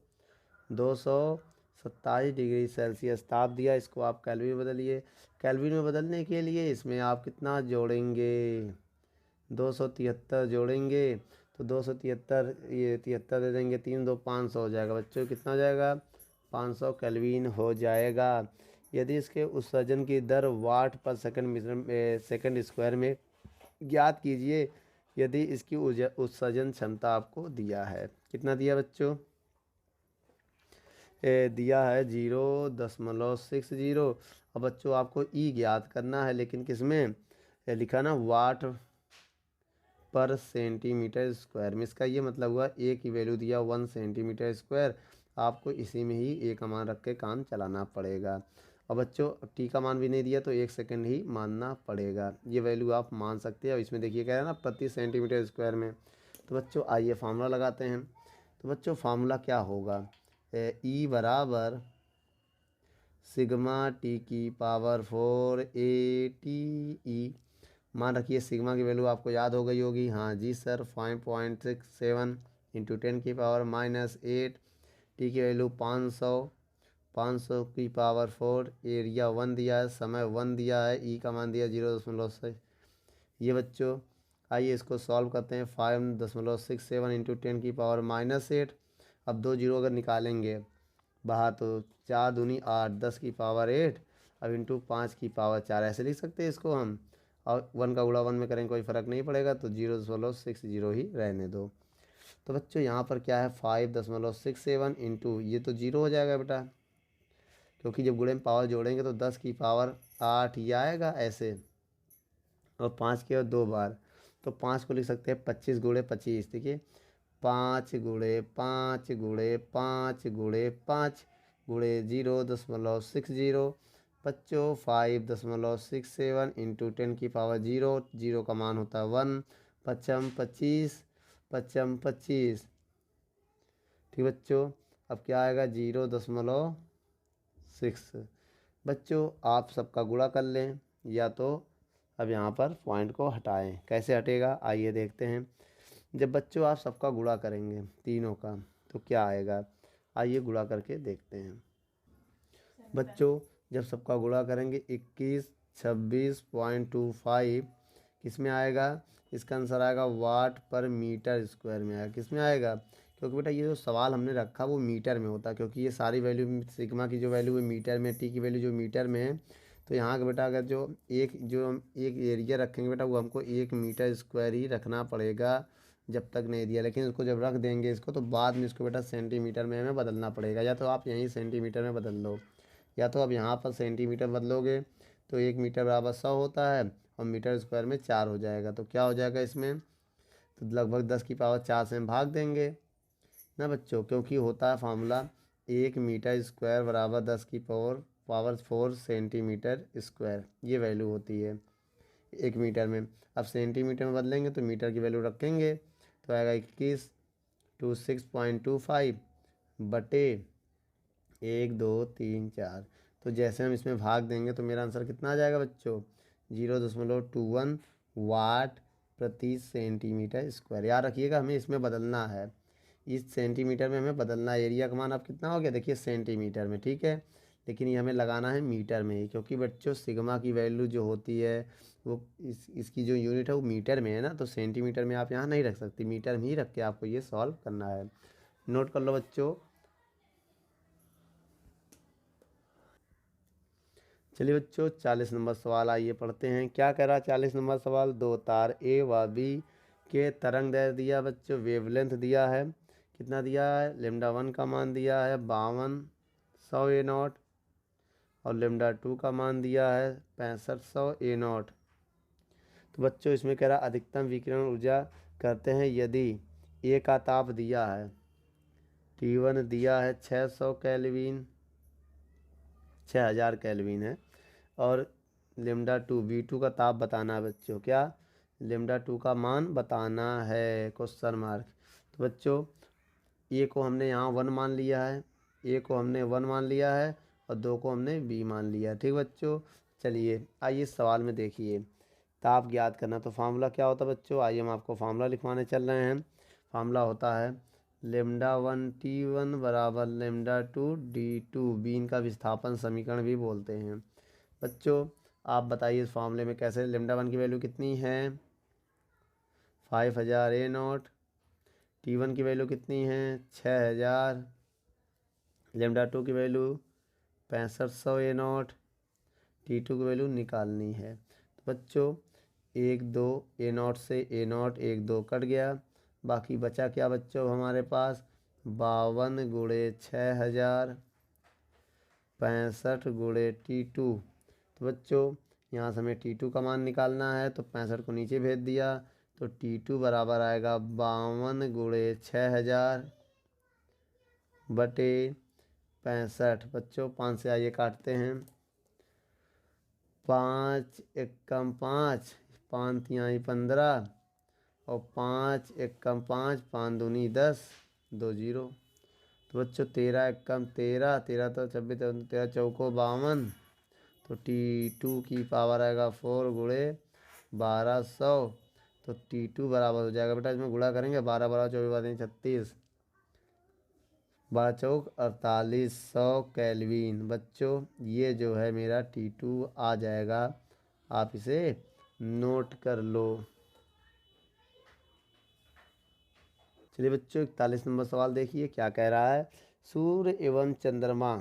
227 डिग्री सेल्सियस ताप दिया। इसको आप केल्विन में बदलिए। केल्विन में बदलने के लिए इसमें आप कितना जोड़ेंगे, 273 जोड़ेंगे तो 273, ये 73 दे देंगे, 3 2 500 हो जाएगा बच्चों। कितना हो जाएगा, 500 केल्विन हो जाएगा। यदि इसके उत्सर्जन की दर वाट पर सेकंड स्क्वायर में ज्ञात कीजिए। यदि इसकी उत्सर्जन क्षमता आपको दिया है, कितना दिया बच्चों, दिया है 0.60। अब बच्चों आपको ई ज्ञात करना है, लेकिन किसमें लिखा ना, वाट पर सेंटीमीटर स्क्वायर में। इसका ये मतलब हुआ ए की वैल्यू दिया 1 सेंटीमीटर स्क्वायर, आपको इसी में ही ए का मान रख के काम चलाना पड़ेगा। और बच्चों टी का मान भी नहीं दिया तो 1 सेकंड ही मानना पड़ेगा, ये वैल्यू आप मान सकते हैं। और इसमें देखिए कह रहा है ना प्रति सेंटीमीटर स्क्वायर में। तो बच्चों आइए फार्मूला लगाते हैं। तो बच्चों फार्मूला क्या होगा, ई बराबर सिग्मा टी की पावर 4 ए टी ई। मान रखिए सिग्मा की वैल्यू आपको याद हो गई होगी, हाँ जी सर, 5.67 इंटू 10⁻⁻8। टी की वैल्यू 500, 500 की पावर 4, एरिया 1 दिया है, समय 1 दिया है, ई का मान दिया 0.6। ये बच्चों आइए इसको सॉल्व करते हैं। 5.67 इंटू 10⁻⁻8। अब 2 जीरो अगर निकालेंगे बाहर तो 4 दूनी 8, 10 की पावर 8, अब इंटू 5 की पावर 4, ऐसे लिख सकते हैं इसको हम। और 1 का गुणा 1 में करेंगे कोई फ़र्क नहीं पड़ेगा, तो 0.60 ही रहने दो। तो बच्चों यहाँ पर क्या है, 5.67 इंटू, ये तो जीरो हो जाएगा बेटा, क्योंकि जब गुणे में पावर जोड़ेंगे तो 10 की पावर 8 ही आएगा ऐसे, और 5 के और 2 बार, तो 5 को लिख सकते हैं 25 गुणे 25। देखिए 5 गुणे 5 गुणे 5 गुणे 5 गुणे 0.60। बच्चों 5.67 इंटू 10 की पावर 0, जीरो का मान होता है 1, पचम 25, पचम 25। ठीक बच्चों, अब क्या आएगा 0.6। बच्चों आप सबका गुणा कर लें, या तो अब यहाँ पर पॉइंट को हटाएं। कैसे हटेगा आइए देखते हैं। जब बच्चों आप सबका गुणा करेंगे तीनों का तो क्या आएगा, आइए गुणा करके देखते हैं। बच्चों जब सबका गुणा करेंगे 2126.25 किस में आएगा, इसका आंसर आएगा वाट पर मीटर स्क्वायर में आएगा। किस में आएगा, क्योंकि बेटा ये जो सवाल हमने रखा वो मीटर में होता है, क्योंकि ये सारी वैल्यू सिग्मा की जो वैल्यू है मीटर में, टी की वैल्यू जो मीटर में है। तो यहाँ का बेटा अगर जो एक एरिया रखेंगे बेटा वो हमको 1 मीटर स्क्वायर ही रखना पड़ेगा जब तक नहीं दिया। लेकिन उसको जब रख देंगे इसको तो बाद में इसको बेटा सेंटीमीटर में हमें बदलना पड़ेगा, या तो आप यहीं सेंटीमीटर में बदल लो, या तो अब यहाँ पर सेंटीमीटर बदलोगे तो 1 मीटर बराबर 100 होता है, और मीटर स्क्वायर में 4 हो जाएगा। तो क्या हो जाएगा इसमें, तो लगभग 10 की पावर 4 से हम भाग देंगे ना बच्चों, क्योंकि होता है फार्मूला 1 मीटर स्क्वायर बराबर 10 की पावर 4 सेंटीमीटर स्क्वायर, ये वैल्यू होती है 1 मीटर में। अब सेंटीमीटर में बदलेंगे तो मीटर की वैल्यू रखेंगे तो आएगा 2126.25 बटे 1 2 3 4। तो जैसे हम इसमें भाग देंगे तो मेरा आंसर कितना आ जाएगा बच्चों, 0.21 वाट प्रति सेंटीमीटर स्क्वायर। याद रखिएगा हमें इसमें बदलना है, इस सेंटीमीटर में हमें बदलना है। एरिया का मान अब कितना हो गया देखिए सेंटीमीटर में, ठीक है, लेकिन ये हमें लगाना है मीटर में ही, क्योंकि बच्चों सिग्मा की वैल्यू जो होती है वो इसकी जो यूनिट है वो मीटर में है ना, तो सेंटीमीटर में आप यहाँ नहीं रख सकती, मीटर में ही रख के आपको ये सॉल्व करना है। नोट कर लो बच्चों। चलिए बच्चों 40 नंबर सवाल आइए पढ़ते हैं। क्या कह रहा है 40 नंबर सवाल? दो तार ए व बी के तरंग दैर्ध्य दिया बच्चों, वेवलेंथ दिया है, कितना दिया है? लेमडा 1 का मान दिया है 5200 ए नॉट, और लेमडा 2 का मान दिया है 6500 ए नॉट। तो बच्चों इसमें कह रहा अधिकतम विकिरण ऊर्जा करते हैं यदि ए का ताप दिया है T1 दिया है 600 केल्विन, 6000 केल्विन है, और लेमडा 2 V2 का ताप बताना है बच्चों। क्या? लेमडा 2 का मान बताना है, क्वेश्चन मार्क। तो बच्चों ए को हमने यहाँ 1 मान लिया है, ए को हमने 1 मान लिया है, और 2 को हमने बी मान लिया है। ठीक बच्चों, चलिए आइए सवाल में देखिए। ताप ज्ञात करना, तो फार्मूला क्या होता है बच्चों? आइए हम आपको फार्मूला लिखवाने चल रहे हैं। फार्मूला होता है लेमडा 1 T1 बराबर लेमडा 2 D2, बीन का विस्थापन समीकरण भी बोलते हैं। बच्चों आप बताइए इस फार्मूले में कैसे? लेमडा 1 की वैल्यू कितनी है? 5000 ए नॉट। T1 की वैल्यू कितनी है? 6000। लेमडा 2 की वैल्यू 6500 ए नॉट। T2 की वैल्यू निकालनी है। तो बच्चों 1 2 ए नॉट से ए नॉट 1 2 कट गया, बाकी बचा क्या बच्चों हमारे पास? 52 गुणे 6000, 65 गुणे T2। तो बच्चों यहाँ से हमें T2 का मान निकालना है, तो 65 को नीचे भेज दिया, तो T2 बराबर आएगा 52 गुणे 6000 बटे 65। बच्चों 5 से आइए काटते हैं, 5 एकम 5, 5 तिहाई 15, और 5 एकम 5, 5 दूनी 10, 2 0। तो बच्चों 13 एकम 13, 13 तो 26, 13 चौको 52, तो T2 की पावर आएगा 4 गुणे 1200। तो T2 बराबर हो जाएगा बेटा, इसमें गुणा करेंगे 12 12 24 12 36, 12 चौक 4800 केल्विन। बच्चों ये जो है मेरा T2 आ जाएगा, आप इसे नोट कर लो। चलिए बच्चों 41 नंबर सवाल देखिए, क्या कह रहा है? सूर्य एवं चंद्रमा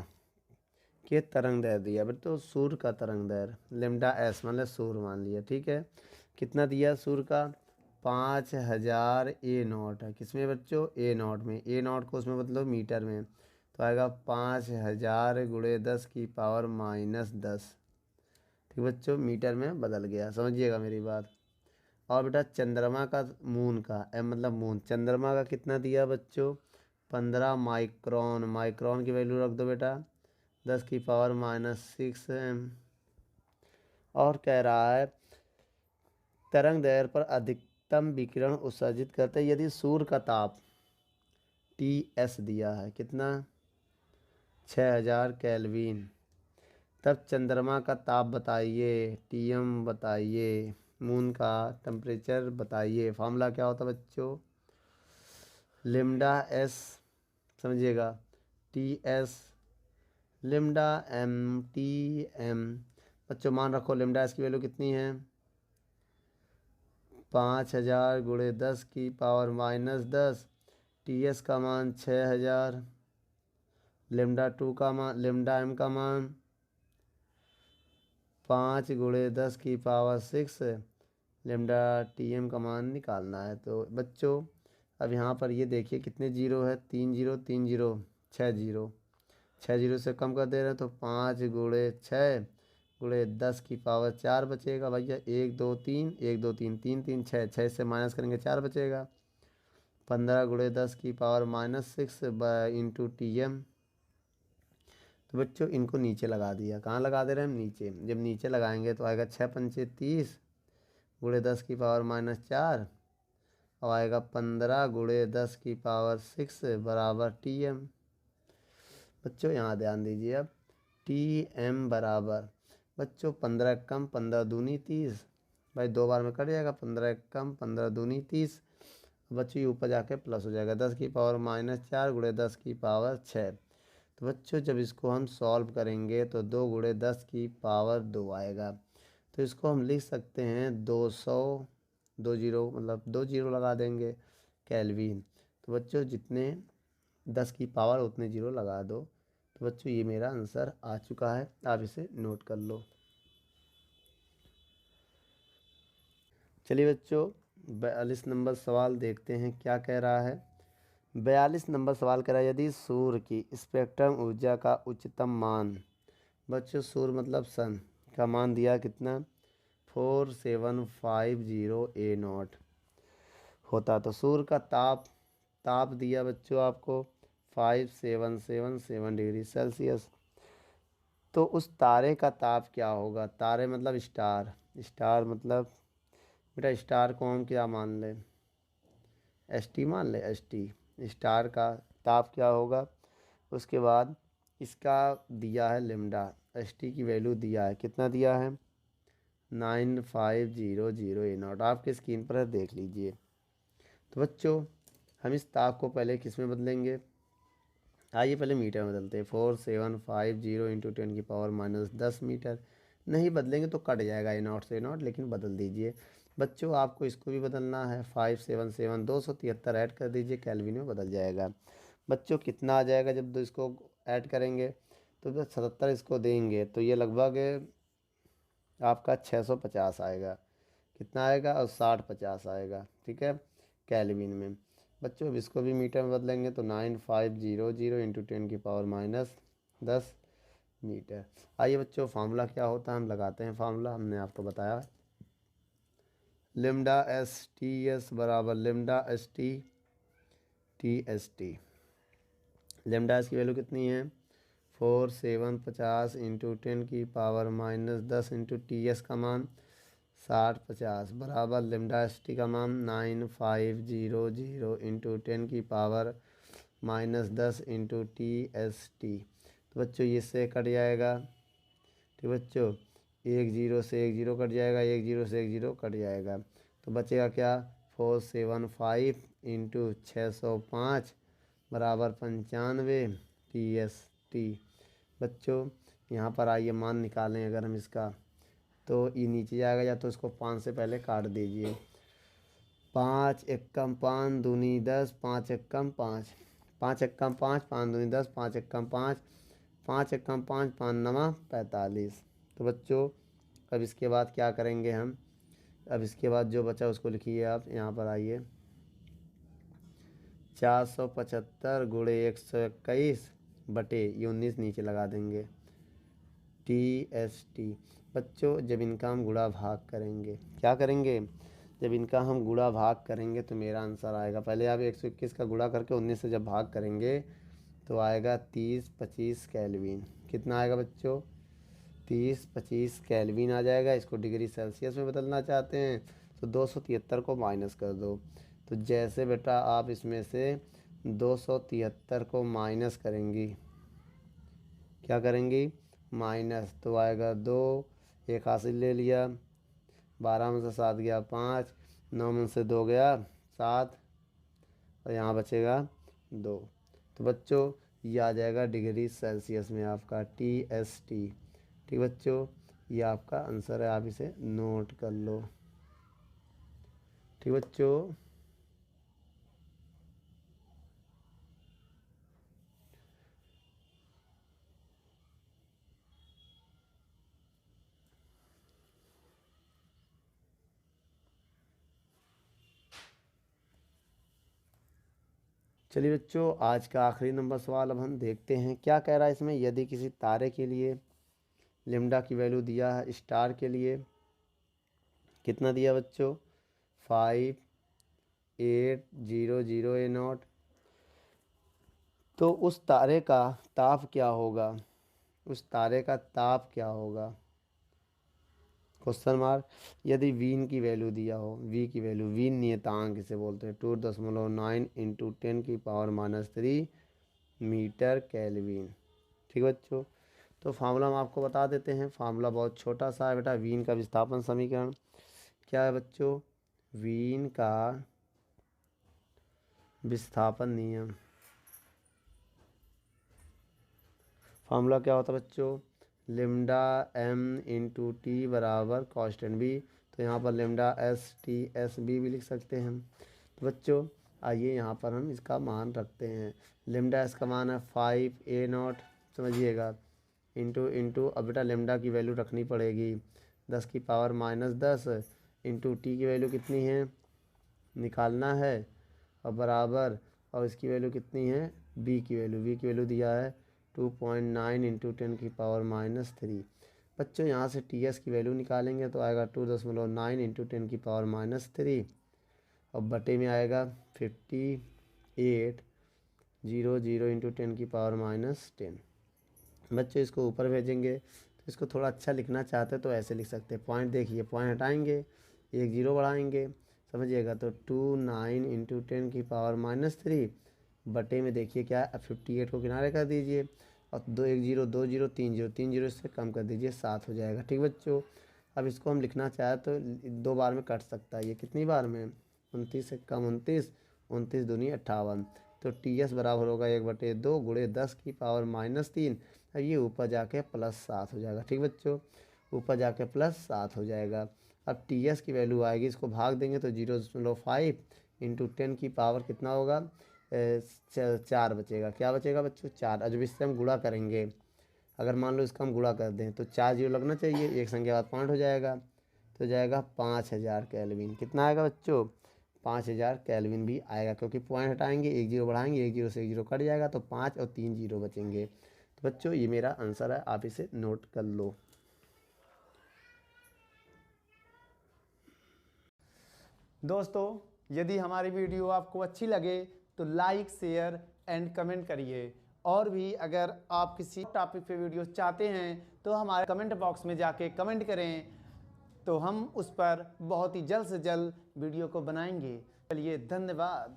के तरंग दैर्ध्य दिया। तो सूर्य का तरंग दैर्ध्य लेमडा एस मतलब सूर्य मान लिया, ठीक है। कितना दिया सूर्य का? 5000 ए नॉट है, किसमें बच्चों? ए नॉट में। ए नॉट को उसमें मतलब मीटर में, तो आएगा 5000 गुणे 10 की पावर -10। ठीक बच्चों, मीटर में बदल गया, समझिएगा मेरी बात। और बेटा चंद्रमा का, मून का, एम मतलब मून, चंद्रमा का कितना दिया बच्चों? 15 माइक्रोन। माइक्रोन की वैल्यू रख दो बेटा 10 की पावर -6। और कह रहा है तरंग दैर्ध्य पर अधिकतम विकिरण उत्सर्जित करते हैं यदि सूर्य का ताप TS दिया है, कितना? 6000 केल्विन। तब चंद्रमा का ताप बताइए, TM बताइए, मून का टेम्परेचर बताइए। फार्मूला क्या होता है बच्चों? लेमडा एस, समझिएगा, TS लेमडा TM। बच्चों मान रखो लेमडा एस की वैल्यू कितनी है? 5000 गुणे 10 की पावर -10। TS का मान 6000। लेमडा 2 का मान, लेमडा M का मान 5 गुणे 10 की पावर 6। लेमडा TM का मान निकालना है। तो बच्चों अब यहाँ पर ये देखिए कितने जीरो है? 3 0 3 0, 6 जीरो। 6 जीरो से कम कर दे रहे हैं, तो 5 गुणे 6 गुणे 10 की पावर 4 बचेगा भैया। 1 2 3, 1 2 3, 3 3 6, 6 से माइनस करेंगे 4 बचेगा। 15 गुणे 10 की पावर -6 इंटू TM। तो बच्चों इनको नीचे लगा दिया, कहाँ लगा दे रहे हैं हम? नीचे। जब नीचे लगाएंगे तो आएगा 6 पंचे 30 गुणे 10 की पावर -4, और आएगा 15 गुणे 10 की पावर 6 बराबर TM। बच्चों यहाँ ध्यान दीजिए, अब TM बराबर बच्चों 15 कम 15 दूनी 30, भाई 2 बार में कट जाएगा, 15 कम 15 दूनी 30। बच्चों ये ऊपर जाके प्लस हो जाएगा, 10 की पावर -4 गुणे 10 की पावर 6। तो बच्चों जब इसको हम सॉल्व करेंगे तो 2 गुणे 10 की पावर 2 आएगा। तो इसको हम लिख सकते हैं 200, 2 जीरो मतलब 2 जीरो लगा देंगे, केल्विन। तो बच्चों जितने 10 की पावर उतने जीरो लगा दो, तो बच्चों ये मेरा आंसर आ चुका है, आप इसे नोट कर लो। चलिए बच्चों 42 नंबर सवाल देखते हैं क्या कह रहा है। 42 नंबर सवाल कह रहा है, यदि सूर्य की स्पेक्ट्रम ऊर्जा का उच्चतम मान, बच्चों सूर्य मतलब सन का मान दिया कितना 4750 A0 होता, तो सूर्य का ताप ताप दिया बच्चों आपको 5777 डिग्री सेल्सियस। तो उस तारे का ताप क्या होगा, तारे मतलब स्टार, स्टार मतलब बेटा स्टार को हम क्या मान लें, एस टी मान लें, एस टी। स्टार का ताप क्या होगा। उसके बाद इसका दिया है लिम्डा, एस टी की वैल्यू दिया है, कितना दिया है 9500 A0, आपके स्क्रीन पर है देख लीजिए। तो बच्चों हम इस ताप को पहले किस में बदलेंगे, आइए पहले मीटर में बदलते हैं। 4750 इंटू 10⁻⁻10 मीटर। नहीं बदलेंगे तो कट जाएगा A0 से A0, लेकिन बदल दीजिए बच्चों। आपको इसको भी बदलना है, 577 273 ऐड कर दीजिए, केल्विन में बदल जाएगा। बच्चों कितना आ जाएगा जब दो इसको ऐड करेंगे, तो जब 77 इसको देंगे तो ये लगभग आपका 650 आएगा, कितना आएगा, और 6050 आएगा, ठीक है केल्विन में। बच्चों अब इसको भी मीटर में बदलेंगे तो 9500 इंटू 10⁻10 मीटर। आइए बच्चों फार्मूला क्या होता है हम लगाते हैं, फार्मूला हमने आपको बताया, लिम्डा एस टी एस बराबर lambda s t t s t. Lambda s की वैल्यू कितनी है 4750 इंटू 10⁻10 इंटू टी एस का मान 6050 बराबर लिम्डा एस टी का मान 9500 into 10⁻10 into T s T. तो बच्चों इससे कट जाएगा, ठीक बच्चों, एक जीरो से एक जीरो कट जाएगा, एक जीरो से एक जीरो कट जाएगा, तो बचेगा क्या 475 इंटू 605 बराबर 95 टी एस टी। बच्चों यहाँ पर आइए मान निकालें अगर हम इसका, तो ये नीचे जाएगा, या तो इसको 5 से पहले काट दीजिए। 5 एकम 5 दूनी 10, 5 एकम 5, 5 एकम 5, 5 दूनी 10, 5 एकम 5, 5 एकम 5, 5 नवा 45। तो बच्चों अब इसके बाद क्या करेंगे हम, अब इसके बाद जो बचा उसको लिखिए आप, यहाँ पर आइए 475 गुणे 121 बटे ये 19 नीचे लगा देंगे टी एस टी। बच्चों जब इनका हम गुणा भाग करेंगे, क्या करेंगे, जब इनका हम गुणा भाग करेंगे तो मेरा आंसर आएगा, पहले आप 121 का गुणा करके 19 से जब भाग करेंगे तो आएगा 3025 केल्विन। कितना आएगा बच्चों 3025 केल्विन आ जाएगा। इसको डिग्री सेल्सियस में बदलना चाहते हैं तो 273 को माइनस कर दो। तो जैसे बेटा आप इसमें से 273 को माइनस करेंगी, क्या करेंगी माइनस, तो आएगा 2, एक हासिल ले लिया, 12 में से 7 गया 5, 9 में से 2 गया 7, और यहाँ बचेगा 2। तो बच्चों ये आ जाएगा डिग्री सेल्सियस में आपका टी एस टी। ठीक बच्चों ये आपका आंसर है, आप इसे नोट कर लो। ठीक बच्चों चलिए बच्चों आज का आखिरी नंबर सवाल अब हम देखते हैं क्या कह रहा है इसमें। यदि किसी तारे के लिए लिम्डा की वैल्यू दिया है, स्टार के लिए कितना दिया बच्चों 5800 A0, तो उस तारे का ताप क्या होगा, उस तारे का ताप क्या होगा क्वेश्चन मार्क। यदि वीन की वैल्यू दिया हो, वी की वैल्यू, वीन नियतांक इसे बोलते हैं 2.9 इंटू 10⁻³ मीटर केल्विन। ठीक बच्चों तो फार्मूला हम आपको बता देते हैं, फार्मूला बहुत छोटा सा है बेटा। वीन का विस्थापन समीकरण क्या है बच्चों, वीन का विस्थापन नियम, फार्मूला क्या होता है बच्चों, लिम्डा एम इंटू टी बराबर कांस्टेंट बी। तो यहाँ पर लिम्डा एस टी एस बी भी लिख सकते हैं हम। तो बच्चों आइए यहाँ पर हम इसका मान रखते हैं। लिम्डा एस का मान है 5 A0, समझिएगा, इंटू इंटू, अब बेटा लेमडा की वैल्यू रखनी पड़ेगी 10⁻10 इंटू टी की वैल्यू कितनी है निकालना है, और बराबर, और इसकी वैल्यू कितनी है बी की वैल्यू दिया है 2.9 इंटू 10⁻³ बच्चों यहाँ से टी एस की वैल्यू निकालेंगे तो आएगा 2.9 इंटू 10⁻³ और बटे में आएगा 5800 इंटू 10⁻10। बच्चों इसको ऊपर भेजेंगे तो इसको थोड़ा अच्छा लिखना चाहते तो ऐसे लिख सकते हैं, पॉइंट देखिए, पॉइंट हटाएंगे, एक जीरो बढ़ाएंगे, समझिएगा, तो 29 इंटू 10⁻³ बटे में देखिए क्या है, 58 को किनारे कर दीजिए और एक जीरो 3 जीरो इससे कम कर दीजिए, 7 हो जाएगा। ठीक बच्चों, अब इसको हम लिखना चाहे तो 2 बार में कट सकता है, ये कितनी बार में 29 से कम 29, 29 दूनी 58, तो टी एस बराबर होगा 1/2 गुणे 10⁻³ अब ये ऊपर जाके +7 हो जाएगा। ठीक बच्चों, ऊपर जाके +7 हो जाएगा। अब टी एस की वैल्यू आएगी, इसको भाग देंगे तो 0.5 इंटू 10 की पावर कितना होगा 4 बचेगा। क्या बचेगा बच्चों 4। और जब इससे हम गुणा करेंगे, अगर मान लो इसका हम गुणा कर दें तो 4 जीरो लगना चाहिए, एक संख्या बाद पॉइंट हो जाएगा, तो जाएगा 5000 केल्विन। कितना आएगा बच्चों 5000 केल्विन भी आएगा, क्योंकि पॉइंट हटाएंगे, एक जीरो बढ़ाएंगे, एक जीरो से एक जीरो कट जाएगा तो 5 और 3 जीरो बचेंगे। तो बच्चों ये मेरा आंसर है, आप इसे नोट कर लो। दोस्तों यदि हमारी वीडियो आपको अच्छी लगे तो लाइक शेयर एंड कमेंट करिए, और भी अगर आप किसी टॉपिक पे वीडियो चाहते हैं तो हमारे कमेंट बॉक्स में जाके कमेंट करें, तो हम उस पर बहुत ही जल्द से जल्द वीडियो को बनाएंगे। चलिए धन्यवाद।